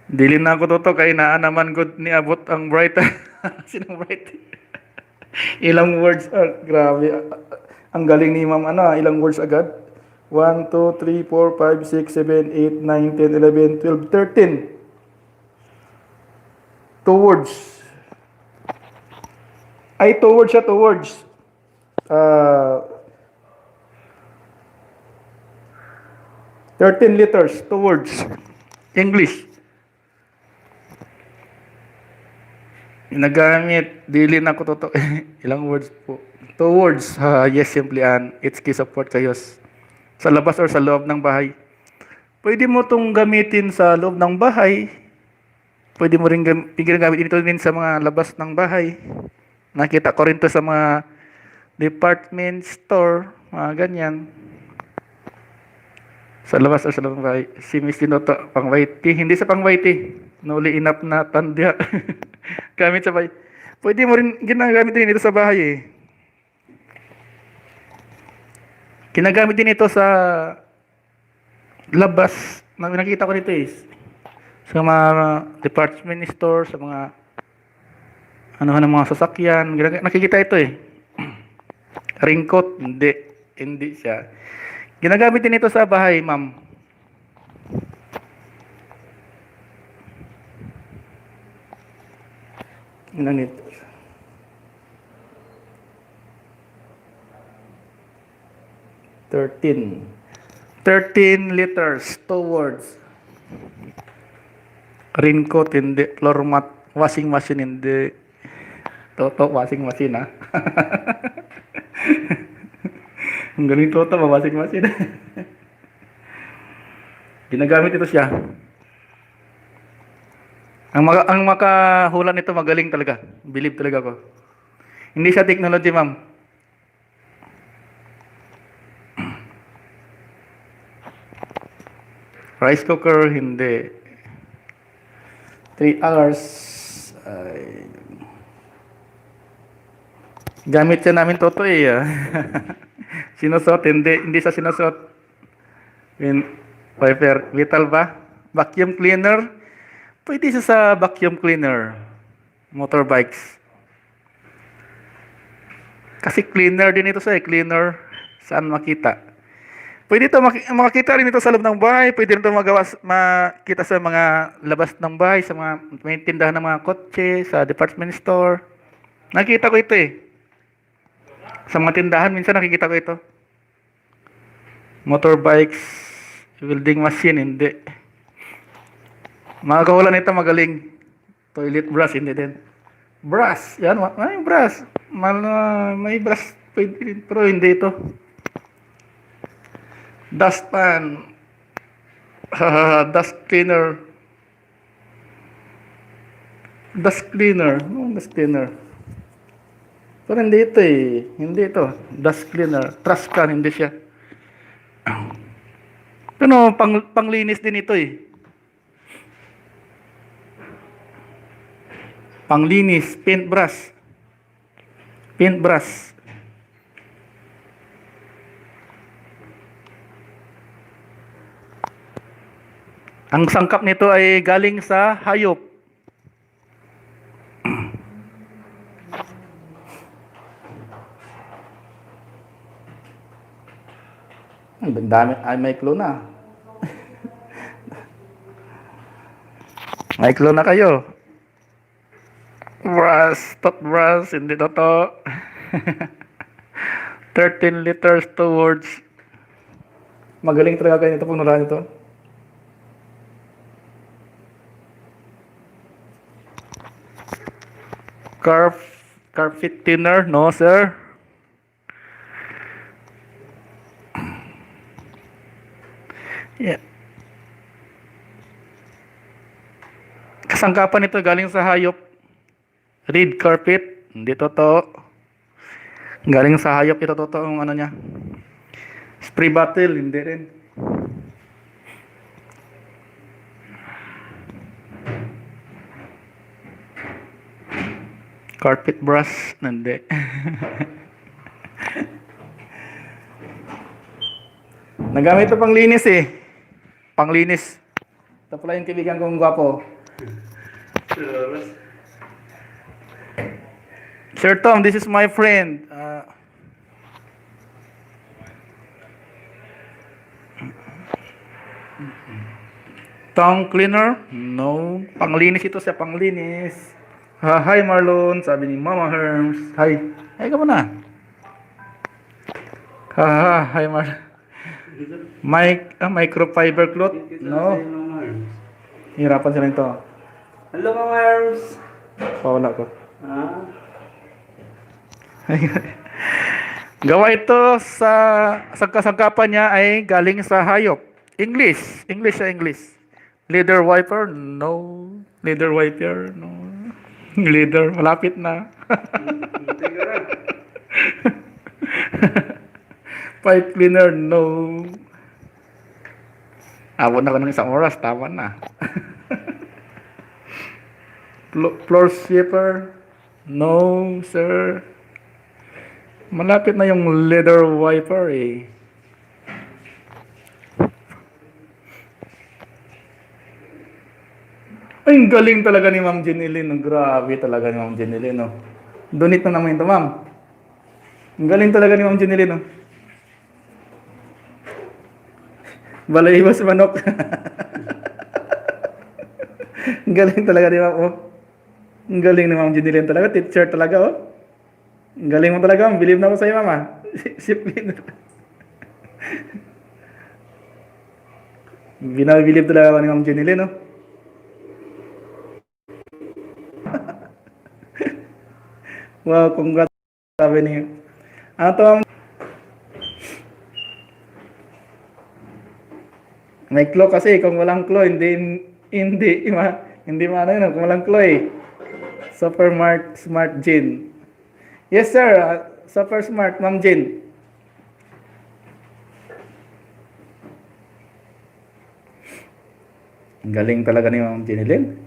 Dili na ako toto kay naa naman good ni abot ang bright. Sinong bright? Ilang words, grabe. Ang galing ni Ma'am ilang words agad? 1, 2, 3, 4, 5, 6, 7, 8, 9, 10, 11, 12, 13. 2 words. Ay, 2 words siya, 2 words. Uh, 13 letters, 2 words. English. Ginagamit, dili na ko toto. Ilang words po? 2 words. Yes, simply and it's key support kayos. Sa labas or sa loob ng bahay. Pwede mo itong gamitin sa loob ng bahay. Pwede mo rin gamitin ito din sa mga labas ng bahay. Nakita ko rin to sa mga department store, mga ganyan. Sa labas or sa loob ng bahay. Si Miss Dinoto, pang whitey. Hindi sa pang whitey. Nuli inap na tandya. Gamit sa bahay. Pwede mo rin ginagamit din ito sa bahay eh. Ginagamit din ito sa labas. Nakita ko nito eh. Sa mga department store, sa mga ng mga sasakyan. Nakikita ito eh. Raincoat, hindi. Hindi siya. Ginagamit din ito sa bahay, ma'am. Ilan ito? 13 liters, 2 words. Raincoat, hindi. Floor mat, washing machine, hindi. Toto, washing machine, ha? Ang galing toto, washing machine. Ginagamit ito siya. Ang makahula nito, magaling talaga. Believe talaga ako. Hindi siya technology, ma'am. Rice cooker, hindi. 3 hours. Gamit siya namin toto eh. Sinusot, hindi sa sinusot. Wiper, vital ba? Vacuum cleaner. Pwede siya sa vacuum cleaner. Motorbikes. Kasi cleaner din ito sa cleaner. Saan makita? Pwede ito makita rin ito sa loob ng bahay. Pwede rin ito makita sa mga labas ng bahay, sa mga may tindahan ng mga kotse, sa department store. Nakita ko ito eh. Sa mga tindahan, minsan nakikita ko ito. Motorbikes, welding machine, hindi. Mga kahulan nito magaling. Toilet brush, hindi din. Brush, yan, may brush. May brush, pwede rin, pero hindi ito. Dustpan, dust cleaner. Dust cleaner, dust cleaner. Pero hindi ito eh. Hindi ito. Dust cleaner. Trash can, hindi siya. Pero panglinis din ito eh. Panglinis. Paintbrush. Paintbrush. Ang sangkap nito ay galing sa hayop. Ang dami, ay may clue na. May clue na kayo. Toothbrush, hindi to. 13 liters towards. Magaling talaga kayo nito pag nalaan ito. Carpet thinner, no sir. Yeah. kasangkapan ito galing sa hayop. Red carpet, hindi totoo. Galing sa hayop, ito totoo ang ano niya. Spray bottle, hindi rin. Carpet brush, hindi. Nagamit ito panglinis eh. Panglinis. Ito pala yung kaibigan kong gwapo. Sir Tom, this is my friend. Tongue cleaner? No. Panglinis ito siya, panglinis. Hi Marlon, sabi ni Mama Herms. Hi. Hi ka muna. Hi Marlon. Microfiber cloth? No. Hirapan sila ito. Hello, Mama Herms. Pawala ko. Ah, Gawa ito sa kasangkapan niya ay galing sa hayop. English. English sa English. Leather wiper? No. Leather wiper? No. Leather. Malapit na. teka na. Pipe cleaner? No. Abot na ko ng isang oras. Tama na. Floor sweeper? No, sir. Malapit na yung leather wiper eh. Ay, ang galing talaga ni Ma'am Jenilyn. Grabe talaga ni Ma'am Jenilyn, no. Donate na naman ito, Ma'am. Ang galing talaga ni Ma'am Jenilyn, no. Balaywas manok. Ang galing talaga ni Ma'am, oh. Ang galing ni Ma'am Jenilyn talaga. Teacher talaga, oh. Ang galing mo talaga, Ma'am. Believe na ako sa'yo, Mama. Ship cleaner. Binabilib talaga ako ni Ma'am Jenilyn, no. Wow, congrats, sabi niyo. Ano to, Ma'am? May claw kasi, kung walang claw, hindi maano yun, kung walang claw eh. Super smart Jin. Yes, sir. Super smart, Ma'am Jin. Ang galing talaga ni Ma'am Jenilyn.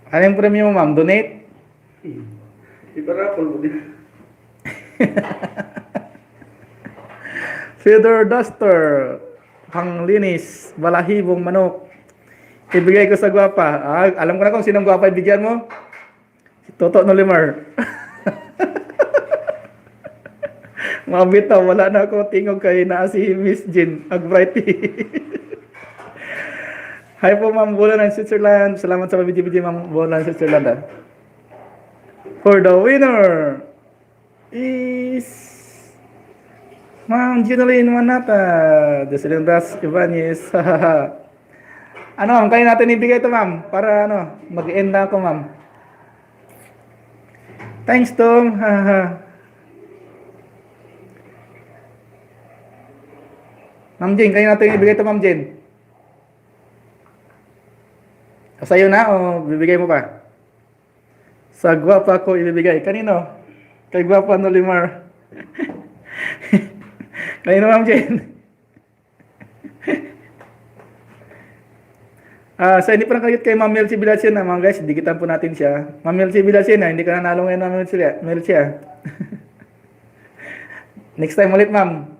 Ano yung premium, Ma'am? Donate? Iparapol mo din. Feather duster. Panglinis. Balahibong manok. Ibigay ko sa gwapa. Alam ko na kung sinong gwapa ibigyan mo. Si Toto Nolimar. Mabitaw, wala na ako tingog kay na si Miss Jean Agbrighty. Hi po, Ma'am Bola ng Switzerland. Salamat sa pabidyo-bidyo, Ma'am Bola ng Switzerland. For the winner is Ma'am Ginalyn Manata. Desilindas Ibanez. Ano, Ma'am? Kaya natin ibigay ito, Ma'am. Para mag-end na ako, Ma'am. Thanks, Tom. Ma'am Jane, kaya natin ibigay ito, Ma'am Jane. Sa'yo na o bibigay mo pa? Sa gwapa ko ibibigay. Kanino? Kay gwapa no Limar. Kanino, Ma'am Jane? So hindi pa nakagit kay Ma'am Melchi Bilasin na mga guys. Digitan po natin siya. Ma'am Melchi Bilasin na. Hindi ka nanalo ngayon, Ma'am Melchi. Next time ulit, Ma'am.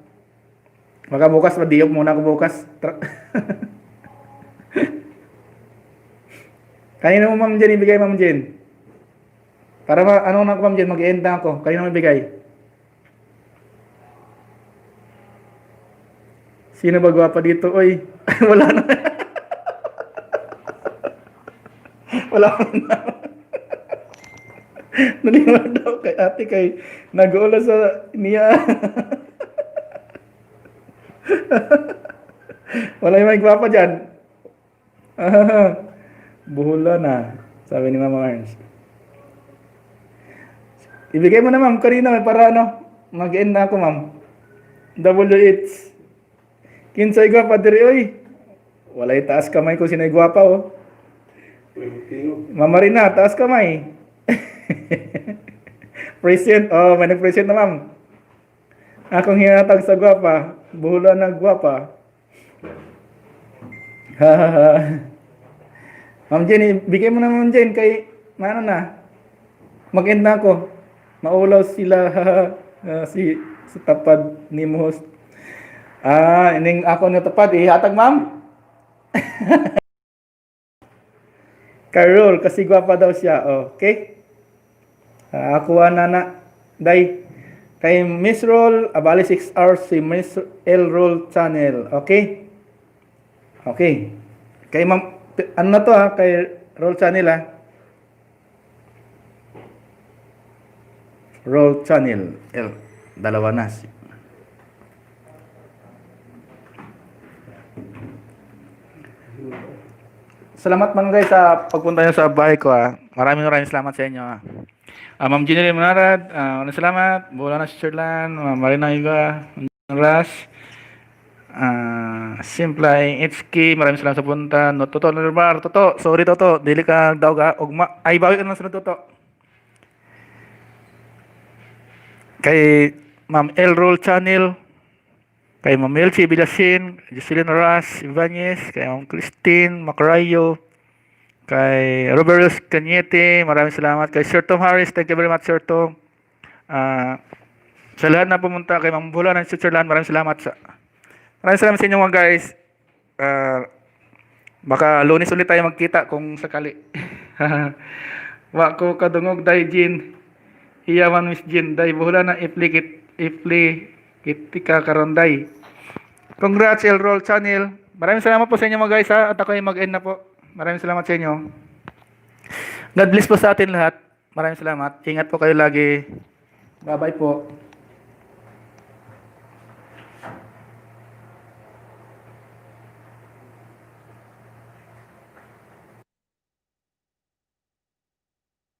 Baka bukas, madiyok muna ako bukas. Kanina mo, Ma'am Jen, ibigay, Ma'am Jen. Para ano na ako, Ma'am Jen, mag-end na ako. Kanina mo ibigay. Sino ba gwapa dito? Oy, wala na. Wala na. Naliwan daw kay ate kay nag-uula sa niya. Wala yung may gwapa dyan. Buhula na, sabi ni Mama Ernst. Ibigay mo na, Ma'am, kanina para mag-end na ako, Ma'am. WH. Kinsay ka, Padre, oy. Walay taas kamay ko sinay gwapa oh. Tingog. Ma'am Marina, taas kamay. Present. Oh, may nag-present na ma'am. Akong hinatag sa gwapa. Buhulan ng gwapa. Ma'am Jenny, bigay mo na Ma'am Jen kay ano na. Mag-end na ako. Maulaw sila si tapad ni host. Ining ako na tapad ihatag ma'am. Carol, kasi gwapa daw siya. Okay? Ako na day kay Miss Roll, abali 6 hours si Miss L Roll channel. Okay? Okay. Kay ma'am, ano na to kay Roll channel Roll channel L. Dalawa na. Salamat man guys sa pagpunta niyo sa bahay ko. Maraming salamat sa inyo. Ma'am Jenny Manarad, maraming salamat. Bola na si Sherlan, Ma'am Marina Iga, Ras, Simplay, HK, maraming salamat sa punta. No, Toto, Norbar, Toto, sorry Toto, dili ka daw ga, ugma, ay bawi ka na sa Toto. Kay Ma'am L Roll Channel, kay Ma'am Elsie Villasin, Jocelyn Ras, Ibanez, kay Ma'am Christine Macrayo, kay Robertus Cañete, maraming salamat. Kay Sir Tom Harris, thank you very much Sir Tom. Sa lahat na pumunta, kay Ma'am Bula ng Switzerland, maraming salamat sa inyo mga guys. Baka Lunes ulit tayo magkita kung sakali. Wa ko kadungog day Jin. Iyawan Miss Jin day buhula na ifli kitika karonday. Congrats El Roll Channel. Maraming salamat po sa inyo mga guys at ako ay mag-end na po. Maraming salamat sa inyo. God bless po sa atin lahat. Maraming salamat. Ingat po kayo lagi. Bye-bye po.